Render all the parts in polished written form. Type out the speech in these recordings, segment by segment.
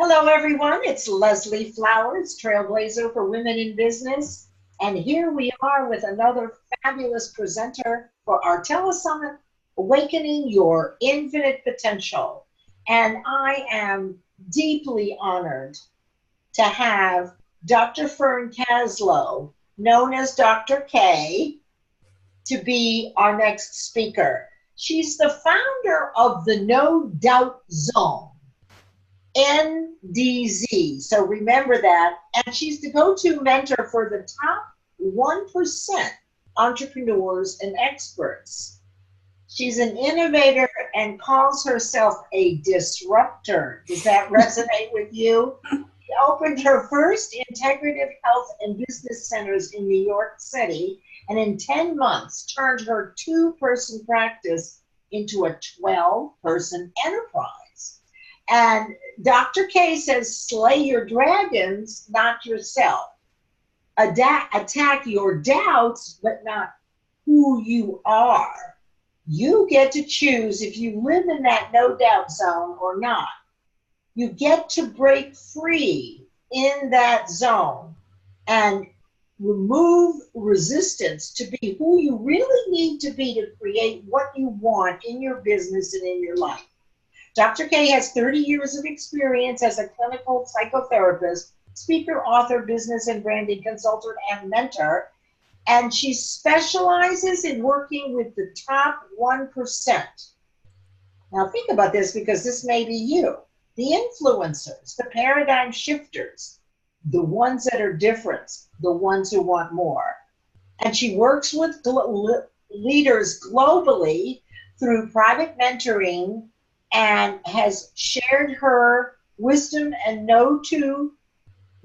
Hello, everyone. It's Leslie Flowers, Trailblazer for Women in Business. And here we are with another fabulous presenter for our telesummit, Awakening Your Infinite Potential. And I am deeply honored to have Dr. Fern Kaslow, known as Dr. K, to be our next speaker. She's the founder of the No Doubt Zone. NDZ. So remember that. And she's the go-to mentor for the top 1% entrepreneurs and experts. She's an innovator and calls herself a disruptor. Does that resonate with you? She opened her first integrative health and business centers in New York City, and in 10 months turned her two-person practice into a 12-person enterprise. And Dr. K says, slay your dragons, not yourself. Attack your doubts, but not who you are. You get to choose if you live in that no doubt zone or not. You get to break free in that zone and remove resistance to be who you really need to be to create what you want in your business and in your life. Dr. K has 30 years of experience as a clinical psychotherapist, speaker, author, business and branding consultant, and mentor. And she specializes in working with the top 1%. Now think about this, because this may be you. The influencers, the paradigm shifters, the ones that are different, the ones who want more. And she works with leaders globally through private mentoring, and has shared her wisdom and know-to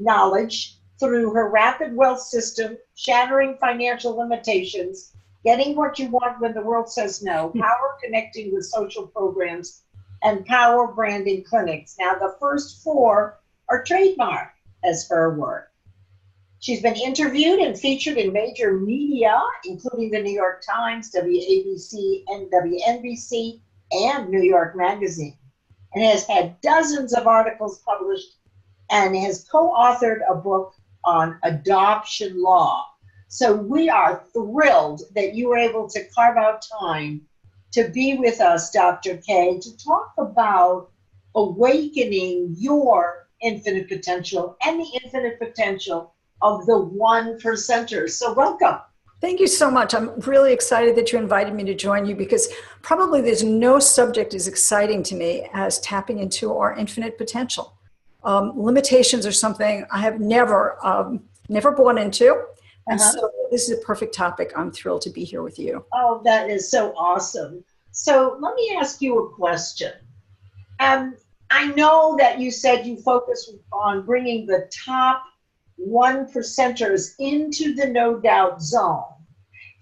knowledge through her rapid wealth system, shattering financial limitations, getting what you want when the world says no, power connecting with social programs, and power branding clinics. Now, the first four are trademarked as her work. She's been interviewed and featured in major media, including the New York Times, WABC, and WNBC, and New York Magazine, and has had dozens of articles published, and has co-authored a book on adoption law. So we are thrilled that you were able to carve out time to be with us, Dr. K, to talk about awakening your infinite potential and the infinite potential of the 1%ers. So welcome. Thank you so much. I'm really excited that you invited me to join you, because probably there's no subject as exciting to me as tapping into our infinite potential. Limitations are something I have never bought into. And so this is a perfect topic. I'm thrilled to be here with you. Oh, that is so awesome. So let me ask you a question. I know that you said you focus on bringing the top 1%ers into the no doubt zone.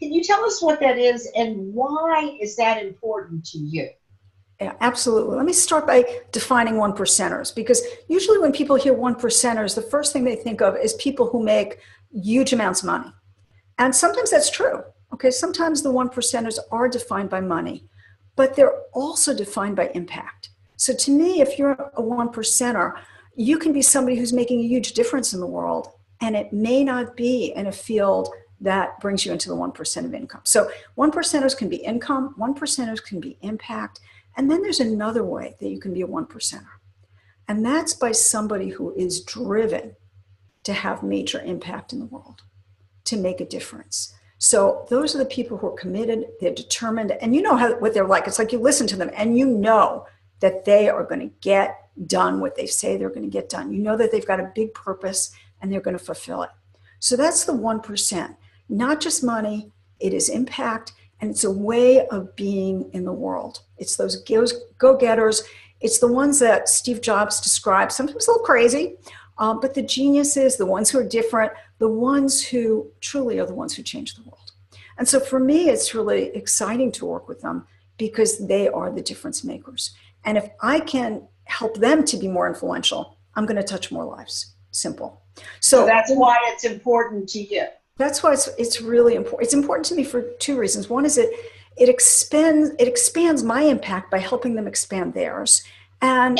Can you tell us what that is, and why is that important to you? Yeah, absolutely. Let me start by defining 1%ers, because usually when people hear 1%ers, the first thing they think of is people who make huge amounts of money. And sometimes that's true. Okay, sometimes the 1%ers are defined by money, but they're also defined by impact. So to me, if you're a 1%er, you can be somebody who's making a huge difference in the world, and it may not be in a field that brings you into the 1% of income. So 1%ers can be income, 1%ers can be impact, and then there's another way that you can be a 1%er. And that's by somebody who is driven to have major impact in the world, to make a difference. So those are the people who are committed, they're determined, and you know what they're like. It's like you listen to them and you know that they are going to get done what they say they're going to get done. You know that they've got a big purpose and they're going to fulfill it. So that's the 1%. Not just money, it is impact, and it's a way of being in the world. It's those go-getters. It's the ones that Steve Jobs described, sometimes a little crazy, but the geniuses, the ones who are different, the ones who truly are the ones who change the world. And so for me, it's really exciting to work with them, because they are the difference makers. And if I can help them to be more influential, I'm going to touch more lives. Simple. So that's why it's important to you. That's why it's really important. It's important to me for two reasons. One is it expands my impact by helping them expand theirs. And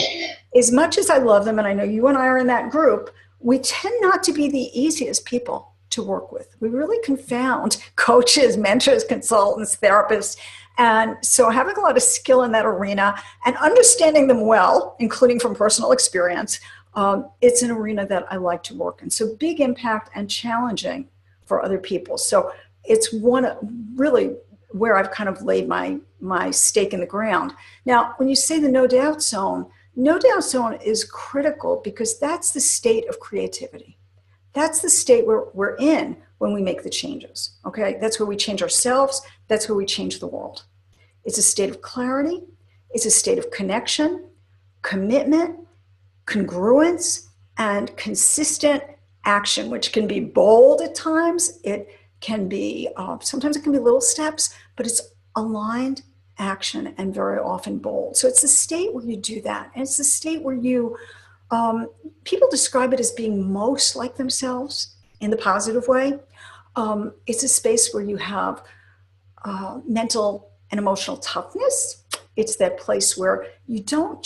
as much as I love them, and I know you and I are in that group, we tend not to be the easiest people to work with. We really confound coaches, mentors, consultants, therapists. And so having a lot of skill in that arena and understanding them well, including from personal experience, it's an arena that I like to work in. So big impact and challenging for other people. So it's one really where I've kind of laid my stake in the ground. Now, when you say the no doubt zone is critical because that's the state of creativity. That's the state where we're in when we make the changes, okay? That's where we change ourselves. That's where we change the world. It's a state of clarity. It's a state of connection, commitment, congruence, and consistent action, which can be bold at times. It can be, sometimes it can be little steps, but it's aligned action and very often bold. So it's a state where you do that. And it's a state where you, people describe it as being most like themselves in the positive way. It's a space where you have mental and emotional toughness. It's that place where you're not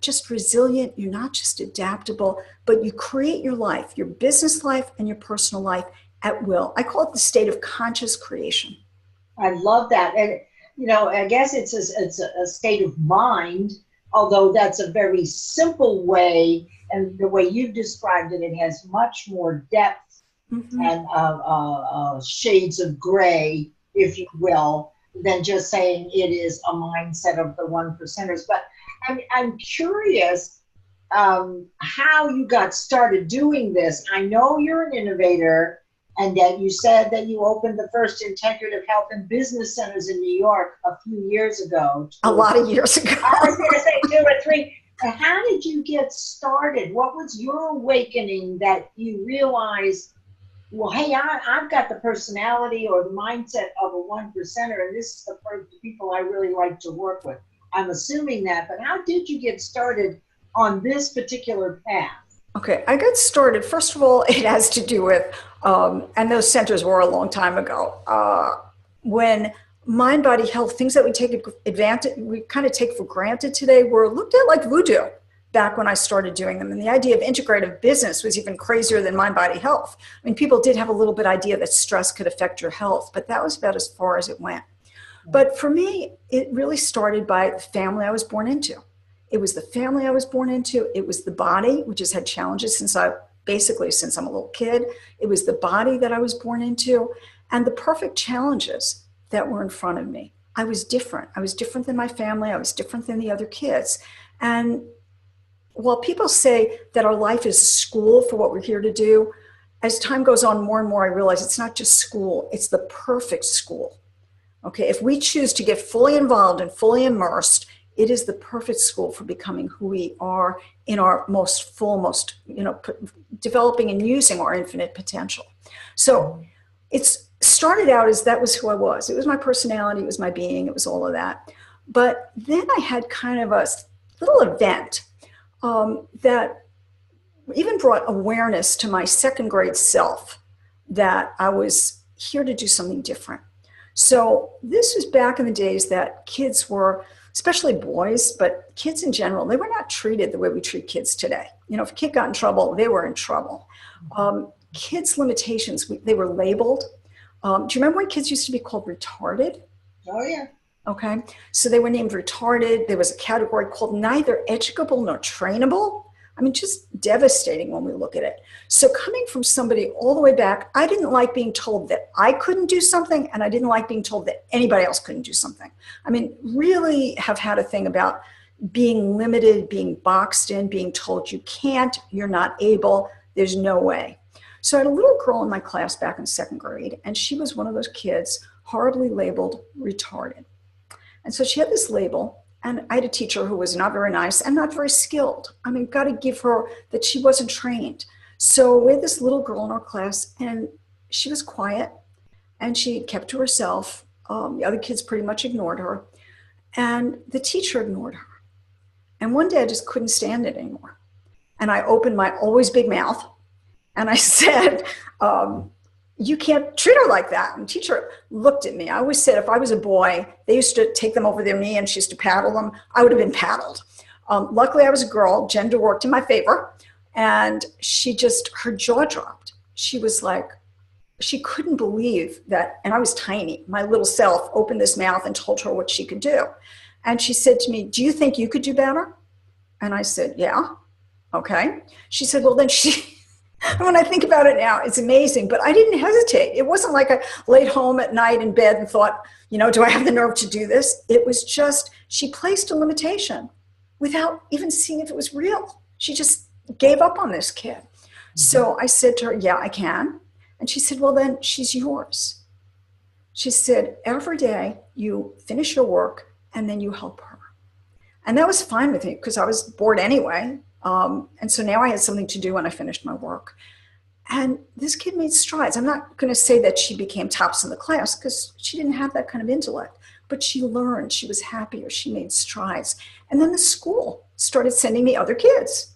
just resilient, you're not just adaptable, but you create your life, your business life and your personal life at will. I call it the state of conscious creation. I love that. And, you know, I guess it's a state of mind, although that's a very simple way. And the way you've described it, it has much more depth and shades of gray, if you will, than just saying it is a mindset of the one percenters. But I'm curious how you got started doing this. I know you're an innovator and that you said that you opened the first integrative health and business centers in New York a few years ago. A lot of years ago. I was going to say 2 or 3. How did you get started? What was your awakening that you realized, well, hey, I've got the personality or the mindset of a one percenter, and this is the people I really like to work with? I'm assuming that, but how did you get started on this particular path? Okay, I got started. First of all, it has to do with, and those centers were a long time ago, when mind, body, health, things that we take advantage, we kind of take for granted today, were looked at like voodoo back when I started doing them. And the idea of integrative business was even crazier than mind, body, health. I mean, people did have a little bit idea that stress could affect your health, but that was about as far as it went. But for me, it really started by the family I was born into. It was the family I was born into. It was the body, which has had challenges since I'm a little kid. It was the body that I was born into and the perfect challenges that were in front of me. I was different. I was different than my family. I was different than the other kids. And while people say that our life is a school for what we're here to do, as time goes on more and more, I realize it's not just school, it's the perfect school. Okay, if we choose to get fully involved and fully immersed, it is the perfect school for becoming who we are in our most full, developing and using our infinite potential. So it's started out as that was who I was. It was my personality, it was my being, it was all of that. But then I had kind of a little event that even brought awareness to my second grade self that I was here to do something different. So this was back in the days that kids were, especially boys, but kids in general, they were not treated the way we treat kids today. You know, if a kid got in trouble, they were in trouble. Kids' limitations, they were labeled. Do you remember when kids used to be called retarded? Oh, yeah. Okay, so they were named retarded. There was a category called neither educable nor trainable. I mean, just devastating when we look at it. So coming from somebody all the way back, I didn't like being told that I couldn't do something, and I didn't like being told that anybody else couldn't do something. I mean, really have had a thing about being limited, being boxed in, being told you can't, you're not able, there's no way. So I had a little girl in my class back in second grade, and she was one of those kids horribly labeled retarded. And so she had this label, and I had a teacher who was not very nice and not very skilled. I mean, got to give her that she wasn't trained. So we had this little girl in our class, and she was quiet, and she kept to herself. The other kids pretty much ignored her, and the teacher ignored her. And one day I just couldn't stand it anymore. And I opened my always big mouth, and I said, you can't treat her like that. And the teacher looked at me. I always said if I was a boy, they used to take them over their knee and she used to paddle them. I would have been paddled. Luckily, I was a girl. Gender worked in my favor. And her jaw dropped. She was like, she couldn't believe that. And I was tiny. My little self opened this mouth and told her what she could do. And she said to me, do you think you could do better? And I said, yeah. Okay. She said, well, then when I think about it now, it's amazing, but I didn't hesitate. It wasn't like I laid home at night in bed and thought, do I have the nerve to do this? It was just, she placed a limitation without even seeing if it was real. She just gave up on this kid. Mm-hmm. So I said to her, yeah, I can. And she said, well, then she's yours. She said, every day you finish your work and then you help her. And that was fine with me because I was bored anyway. And so now I had something to do when I finished my work. And this kid made strides. I'm not going to say that she became tops in the class because she didn't have that kind of intellect, but she learned, she was happier, she made strides. And then the school started sending me other kids.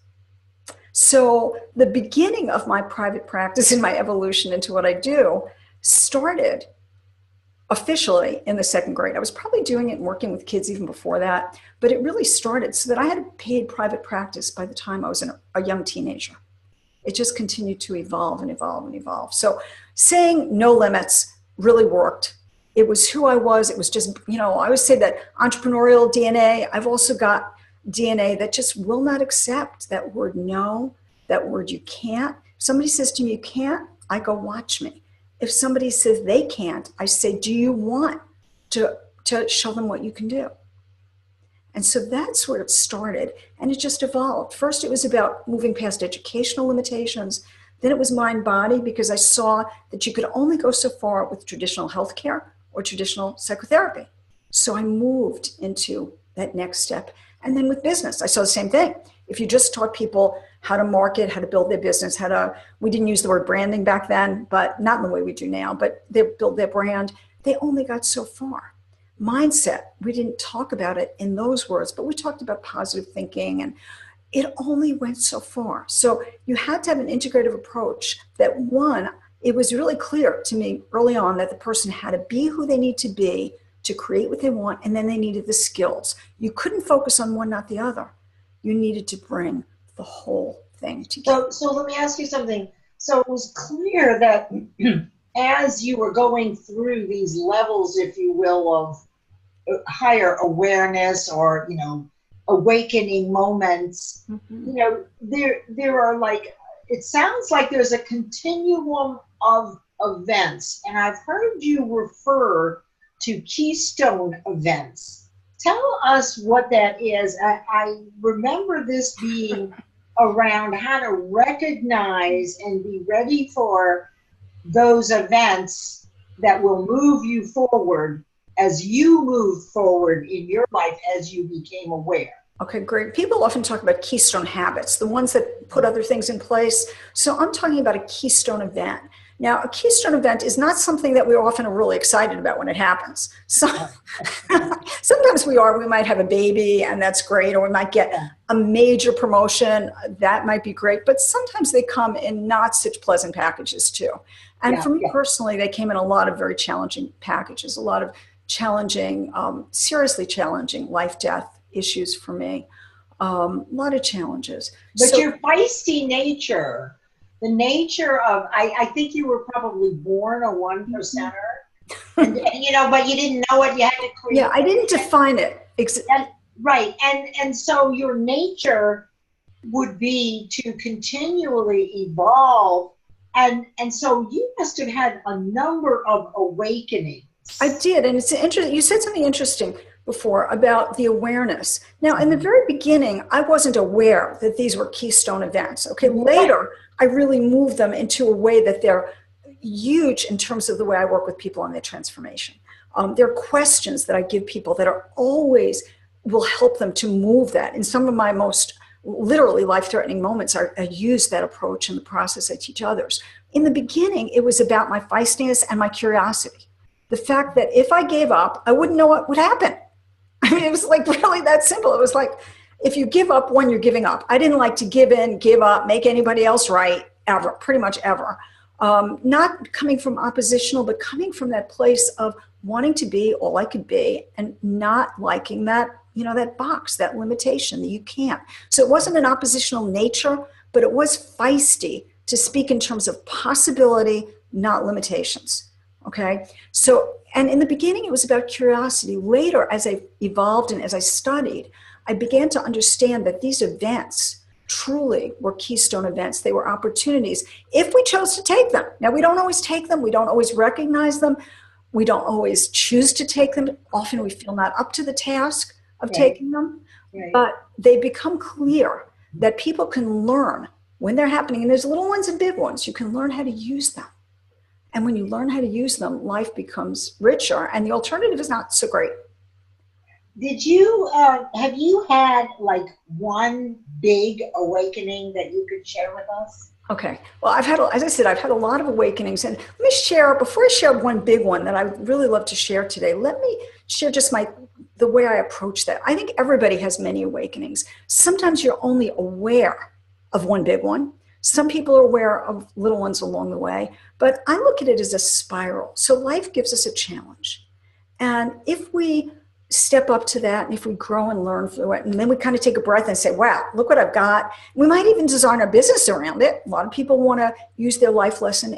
So the beginning of my private practice and my evolution into what I do started officially in the second grade. I was probably doing it and working with kids even before that, but it really started so that I had a paid private practice by the time I was a young teenager. It just continued to evolve and evolve and evolve. So saying no limits really worked. It was who I was. It was just, I always say that entrepreneurial DNA. I've also got DNA that just will not accept that word no, that word you can't. If somebody says to me, you can't, I go, watch me. If somebody says they can't, I say, do you want to show them what you can do? And so that's where it started. And it just evolved. First, it was about moving past educational limitations. Then it was mind-body because I saw that you could only go so far with traditional healthcare or traditional psychotherapy. So I moved into that next step. And then with business, I saw the same thing. If you just taught people how to market, how to build their business, we didn't use the word branding back then, but not in the way we do now, but they build their brand, they only got so far. Mindset, we didn't talk about it in those words, but we talked about positive thinking and it only went so far. So you had to have an integrative approach that one, it was really clear to me early on that the person had to be who they need to be to create what they want, and then they needed the skills. You couldn't focus on one, not the other. You needed to bring the whole thing together. So let me ask you something. So it was clear that as you were going through these levels, if you will, of higher awareness or, awakening moments, there are it sounds like there's a continuum of events. And I've heard you refer to keystone events. Tell us what that is. I remember this being around how to recognize and be ready for those events that will move you forward as you move forward in your life as you became aware. Okay, great. People often talk about keystone habits, the ones that put other things in place. So I'm talking about a keystone event. Now, a keystone event is not something that we often are really excited about when it happens. So, sometimes we might have a baby and that's great, or we might get a major promotion, that might be great, but sometimes they come in not such pleasant packages too. And for me personally, they came in a lot of very challenging packages, a lot of challenging, seriously challenging life-death issues for me, a lot of challenges. But your feisty nature, the nature of, I think you were probably born a one percenter, and, but you didn't know it, you had to create. Yeah, I didn't define it. Right, and so your nature would be to continually evolve, and so you must have had a number of awakenings. I did, and it's interesting. You said something interesting before about the awareness. Now, in the very beginning, I wasn't aware that these were keystone events. Okay, later, I really moved them into a way that they're huge in terms of the way I work with people on their transformation. There are questions that I give people that are always will help them to move that. In some of my most literally life-threatening moments, I use that approach in the process I teach others. In the beginning, it was about my feistiness and my curiosity. The fact that if I gave up, I wouldn't know what would happen. I mean, it was like really that simple. It was like, if you give up when you're giving up. I didn't like to give in, give up, make anybody else right, ever, pretty much ever. Not coming from oppositional, but coming from that place of wanting to be all I could be and not liking that, that box, that limitation that you can't. So it wasn't an oppositional nature, but it was feisty to speak in terms of possibility, not limitations. Okay. So, and in the beginning, it was about curiosity. Later, as I evolved and as I studied, I began to understand that these events truly were keystone events. They were opportunities if we chose to take them. Now, we don't always take them. We don't always recognize them. We don't always choose to take them. Often we feel not up to the task of taking them, but they become clear that people can learn when they're happening. And there's little ones and big ones. You can learn how to use them. And when you learn how to use them, life becomes richer, and the alternative is not so great. Did you, have you had like one big awakening that you could share with us? Okay. Well, as I said, I've had a lot of awakenings. And let me share, before I share one big one that I would really love to share today, let me share just the way I approach that. I think everybody has many awakenings. Sometimes you're only aware of one big one. Some people are aware of little ones along the way, but I look at it as a spiral. So life gives us a challenge. And if we step up to that, and if we grow and learn through it, and then we kind of take a breath and say, wow, look what I've got. We might even design our business around it. A lot of people want to use their life lesson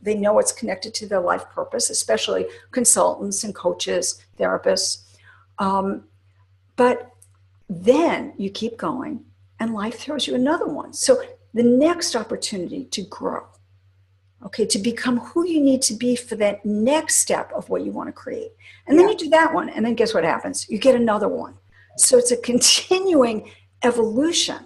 they know it's connected to their life purpose, especially consultants and coaches, therapists. But then you keep going and life throws you another one. So the next opportunity to grow, okay, to become who you need to be for that next step of what you want to create. And then you do that one, and then guess what happens? You get another one. So it's a continuing evolution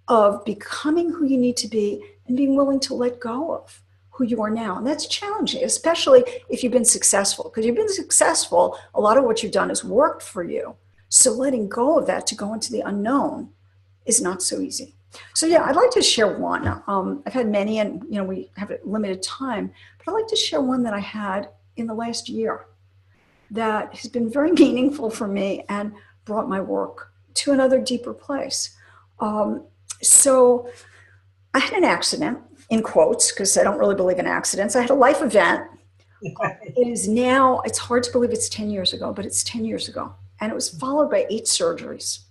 of becoming who you need to be and being willing to let go of who you are now. And that's challenging, especially if you've been successful. Because you've been successful, a lot of what you've done has worked for you. So letting go of that to go into the unknown is not so easy. So yeah, I'd like to share one. I've had many, and we have a limited time, but I'd like to share one that I had in the last year that has been very meaningful for me and brought my work to another deeper place. So I had an accident, in quotes, because I don't really believe in accidents. I had a life event. It's hard to believe it's 10 years ago, but it's 10 years ago. And it was followed by 8 surgeries.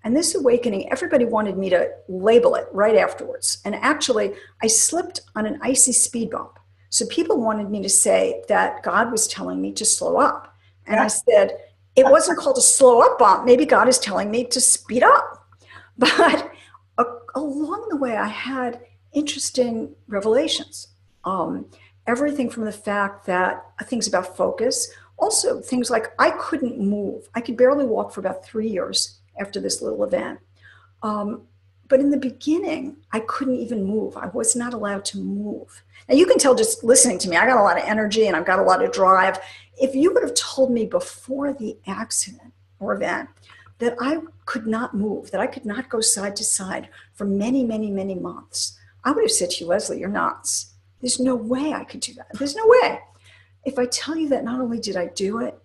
And this awakening, everybody wanted me to label it right afterwards. And actually, I slipped on an icy speed bump. So people wanted me to say that God was telling me to slow up. And I said, it wasn't called a slow up bump. Maybe God is telling me to speed up. But along the way, I had interesting revelations. Everything from the fact that things about focus, also things like I couldn't move. I could barely walk for about 3 years after this little event. But in the beginning, I couldn't even move. I was not allowed to move. Now you can tell just listening to me, I got a lot of energy and I've got a lot of drive. If you would have told me before the accident or event that I could not move, that I could not go side to side for many, many, many months, I would have said to you, Leslie, you're nuts. There's no way I could do that. There's no way. If I tell you that not only did I do it,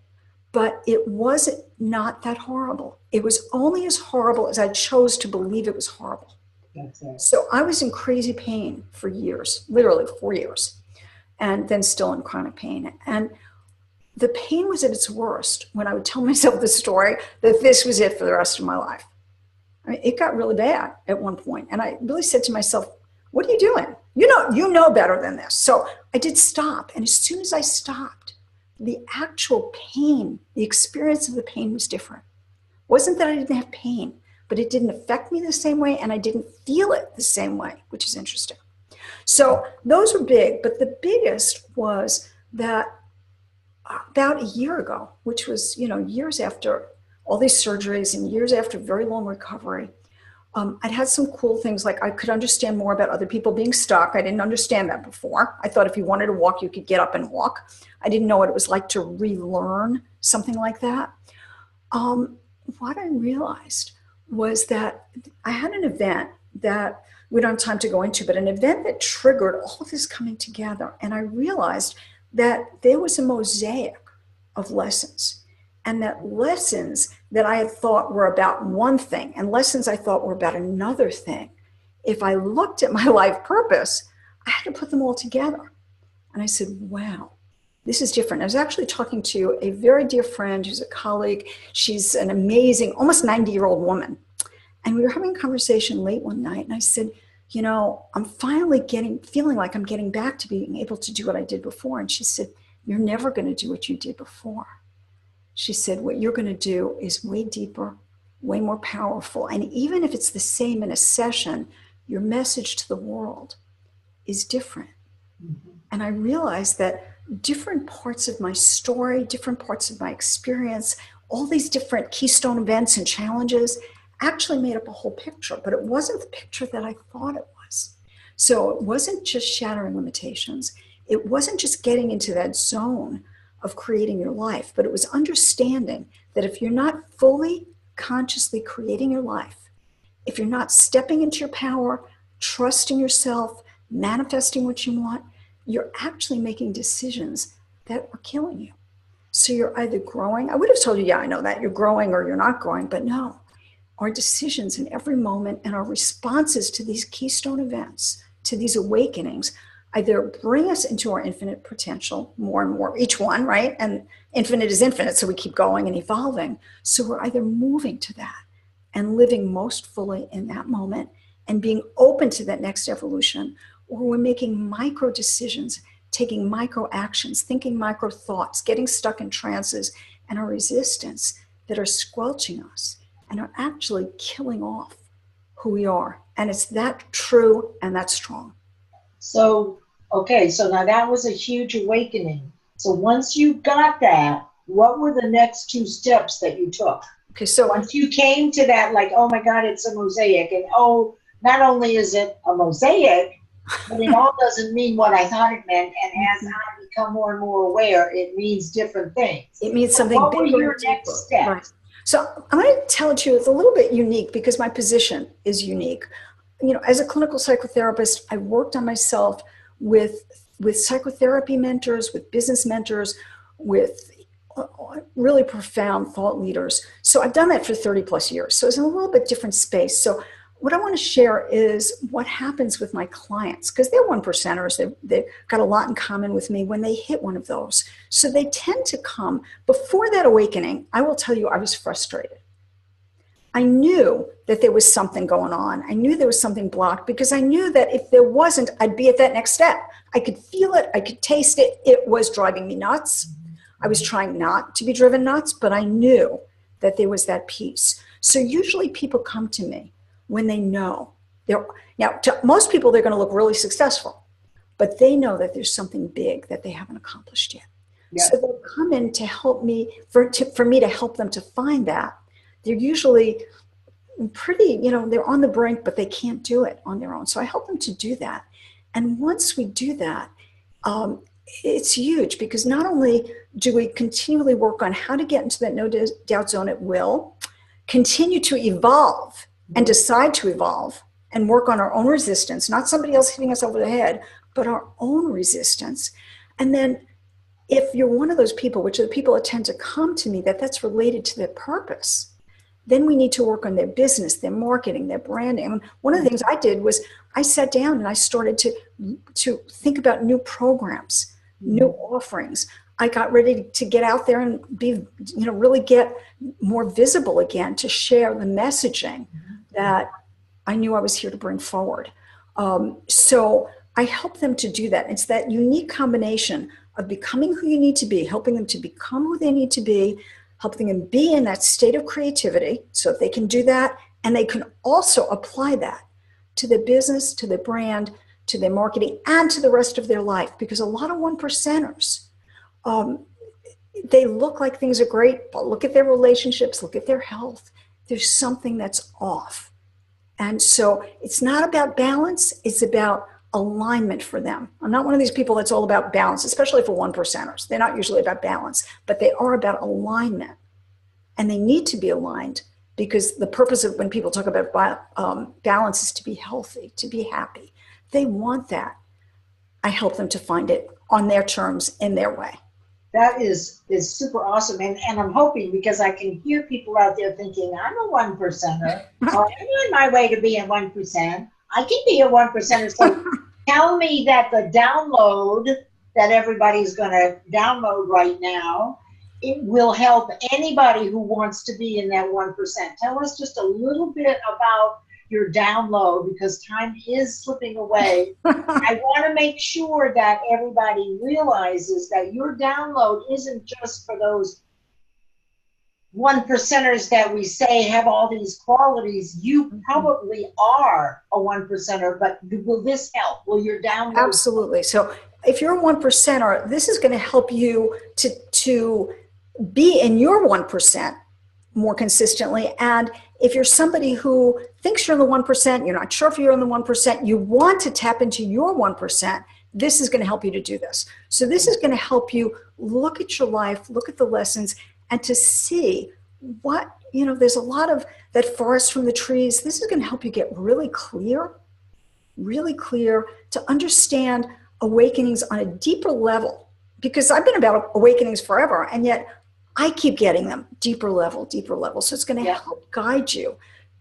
but it was not that horrible. It was only as horrible as I chose to believe it was horrible. That's it. So I was in crazy pain for years, literally 4 years, and then still in chronic pain. And the pain was at its worst when I would tell myself the story that this was it for the rest of my life. I mean, it got really bad at one point. And I really said to myself, what are you doing? You know better than this. So I did stop. And as soon as I stopped, the actual pain, the experience of the pain was different. It wasn't that I didn't have pain, but it didn't affect me the same way and I didn't feel it the same way, which is interesting. So those were big, but the biggest was that about a year ago, which was, years after all these surgeries and years after very long recovery, I'd had some cool things like I could understand more about other people being stuck. I didn't understand that before. I thought if you wanted to walk, you could get up and walk. I didn't know what it was like to relearn something like that. What I realized was that I had an event that we don't have time to go into, but an event that triggered all of this coming together. And I realized that there was a mosaic of lessons. And that lessons that I had thought were about one thing and lessons I thought were about another thing, if I looked at my life purpose, I had to put them all together. And I said, wow, this is different. I was actually talking to a very dear friend who's a colleague. She's an amazing, almost 90-year-old woman. And we were having a conversation late one night, and I said, you know, I'm finally feeling like I'm getting back to being able to do what I did before. And she said, you're never going to do what you did before. She said, what you're going to do is way deeper, way more powerful. And even if it's the same in a session, your message to the world is different. Mm-hmm. And I realized that different parts of my story, different parts of my experience, all these different keystone events and challenges actually made up a whole picture, but it wasn't the picture that I thought it was. So it wasn't just shattering limitations. It wasn't just getting into that zone of creating your life, but it was understanding that if you're not fully consciously creating your life, if you're not stepping into your power, trusting yourself, manifesting what you want, you're actually making decisions that are killing you. So you're either growing, I would have told you, yeah, I know that, you're growing or you're not growing, but no. Our decisions in every moment and our responses to these keystone events, to these awakenings, either bring us into our infinite potential more and more, each one, right? And infinite is infinite, so we keep going and evolving. So we're either moving to that and living most fully in that moment and being open to that next evolution, or we're making micro decisions, taking micro actions, thinking micro thoughts, getting stuck in trances and our resistance that are squelching us and are actually killing off who we are. And it's that true and that strong. So, okay, so now that was a huge awakening. So once you got that, what were the next two steps that you took? Okay, so once you came to that, like, oh my God, it's a mosaic. And oh, not only is it a mosaic, but it all doesn't mean what I thought it meant. And as I become more and more aware, it means different things. It means something what bigger. What were your next steps? Right. So I'm going to tell it to you, it's a little bit unique because my position is unique. You know, as a clinical psychotherapist, I worked on myself with psychotherapy mentors, with business mentors, with really profound thought leaders. So I've done that for 30 plus years. So it's in a little bit different space. So what I want to share is what happens with my clients, because they're one percenters. They've got a lot in common with me when they hit one of those. So they tend to come. Before that awakening, I will tell you, I was frustrated. I knew that there was something going on. I knew there was something blocked because I knew that if there wasn't, I'd be at that next step. I could feel it. I could taste it. It was driving me nuts. I was trying not to be driven nuts, but I knew that there was that piece. So usually people come to me when they know. Now, to most people, they're going to look really successful, but they know that there's something big that they haven't accomplished yet. Yeah. So they'll come in to help me, for me to help them to find that. They're usually pretty, they're on the brink, but they can't do it on their own. So I help them to do that. And once we do that, it's huge because not only do we continually work on how to get into that no doubt zone at will, continue to evolve and decide to evolve and work on our own resistance, not somebody else hitting us over the head, but our own resistance. And then if you're one of those people, which are the people that tend to come to me, that's related to their purpose, then we need to work on their business, their marketing, their branding. And one of the things I did was I sat down and I started to think about new programs, new offerings. I got ready to get out there and be, really get more visible again, to share the messaging that I knew I was here to bring forward. So I help them to do that. It's that unique combination of becoming who you need to be, helping them to become who they need to be, helping them be in that state of creativity so if they can do that, and they can also apply that to their business, to their brand, to their marketing, and to the rest of their life. Because a lot of one percenters, they look like things are great, but look at their relationships, look at their health. There's something that's off. And so it's not about balance, it's about alignment for them. I'm not one of these people that's all about balance, especially for one percenters. They're not usually about balance, but they are about alignment. And they need to be aligned because the purpose of when people talk about balance is to be healthy, to be happy. They want that. I help them to find it on their terms, in their way. That is super awesome. And I'm hoping, because I can hear people out there thinking, I'm a one percenter, or I'm on my way to being 1%. I can be a one percenter. So tell me that the download that everybody's going to download right now. It will help anybody who wants to be in that 1%. Tell us just a little bit about your download, because time is slipping away. I want to make sure that everybody realizes that your download isn't just for those 1%ers that we say have all these qualities. You probably are a 1%er, but will this help? Will your download? Absolutely. So if you're a 1%er, this is going to help you to be in your 1% more consistently. And if you're somebody who thinks you're in the 1%, you're not sure if you're in the 1%, you want to tap into your 1%, this is going to help you to do this. So this is going to help you look at your life, look at the lessons, and to see what, there's a lot of that forest from the trees. This is going to help you get really clear to understand awakenings on a deeper level. Because I've been about awakenings forever, and yet I keep getting them deeper level. So it's going to help guide you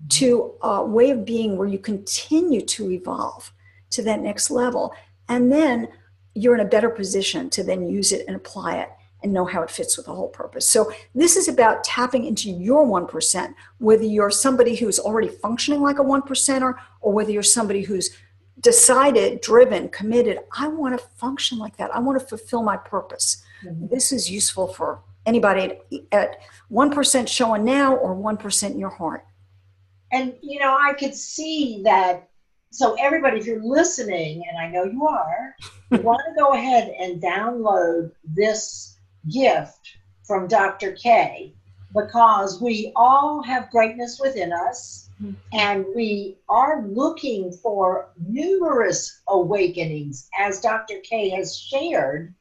to a way of being where you continue to evolve to that next level. And then you're in a better position to then use it and apply it and know how it fits with the whole purpose. So this is about tapping into your 1%, whether you're somebody who's already functioning like a 1%er, or whether you're somebody who's decided, driven, committed. I want to function like that. I want to fulfill my purpose. Mm-hmm. This is useful for anybody at 1% showing now or 1% in your heart. And, I could see that. So everybody, if you're listening, and I know you are, you want to go ahead and download this gift from Dr. K, because we all have greatness within us, and we are looking for numerous awakenings, as Dr. K has shared,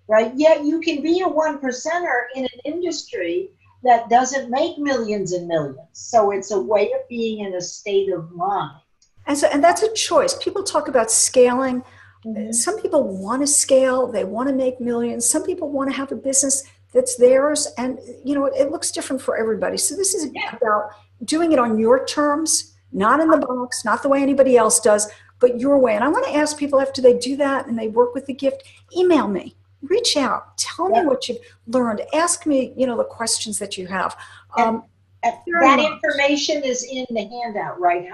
right? Yet you can be a 1%er in an industry that doesn't make millions and millions. So it's a way of being in a state of mind. And that's a choice. People talk about scaling. Mm-hmm. Some people want to scale. They want to make millions. Some people want to have a business that's theirs. And, it looks different for everybody. So this is about doing it on your terms, not in the box, not the way anybody else does, but your way. And I want to ask people, after they do that and they work with the gift, email me, reach out, tell me what you've learned. Ask me, the questions that you have. That information is in the handout, right?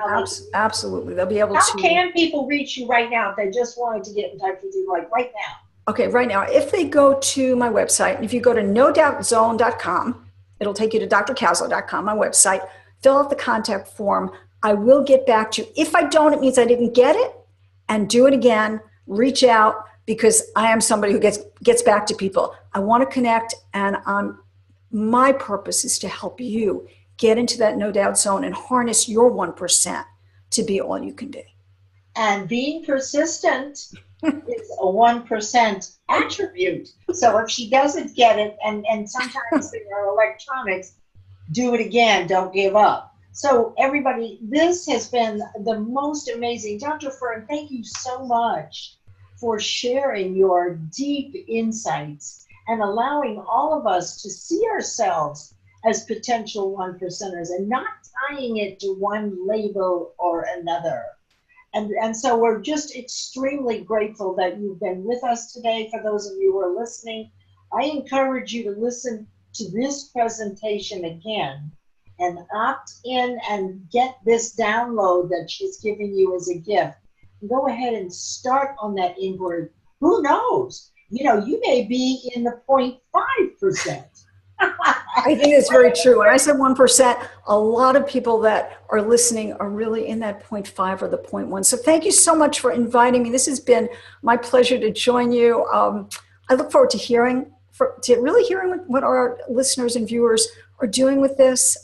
Absolutely. They'll be able to. How can people reach you right now if they just wanted to get in touch with you, like right now? Okay, right now, if they go to my website, and if you go to nodoutzone.com, it'll take you to drcaslow.com, my website, fill out the contact form. I will get back to you. If I don't, it means I didn't get it, and do it again. Reach out, because I am somebody who gets back to people. I want to connect, and my purpose is to help you get into that no doubt zone and harness your 1% to be all you can be. And being persistent is a 1% attribute. So if she doesn't get it, and sometimes there are electronics, do it again, don't give up. So everybody, this has been the most amazing. Dr. Fern, thank you so much for sharing your deep insights and allowing all of us to see ourselves as potential 1%ers and not tying it to one label or another. And so we're just extremely grateful that you've been with us today. For those of you who are listening, I encourage you to listen to this presentation again and opt in and get this download that she's giving you as a gift. Go ahead and start on that inquiry. Who knows? You may be in the 0.5%. I think it's very true. When I said 1%, a lot of people that are listening are really in that 0.5 or the 0.1. So thank you so much for inviting me. This has been my pleasure to join you. I look forward to really hearing what our listeners and viewers are doing with this.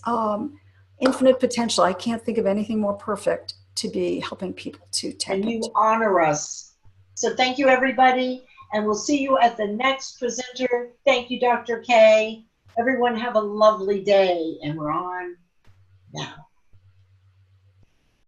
Infinite potential. I can't think of anything more perfect to be helping people to tap into. And you honor us. So thank you, everybody. And we'll see you at the next presenter. Thank you, Dr. K. Everyone have a lovely day. And we're on now.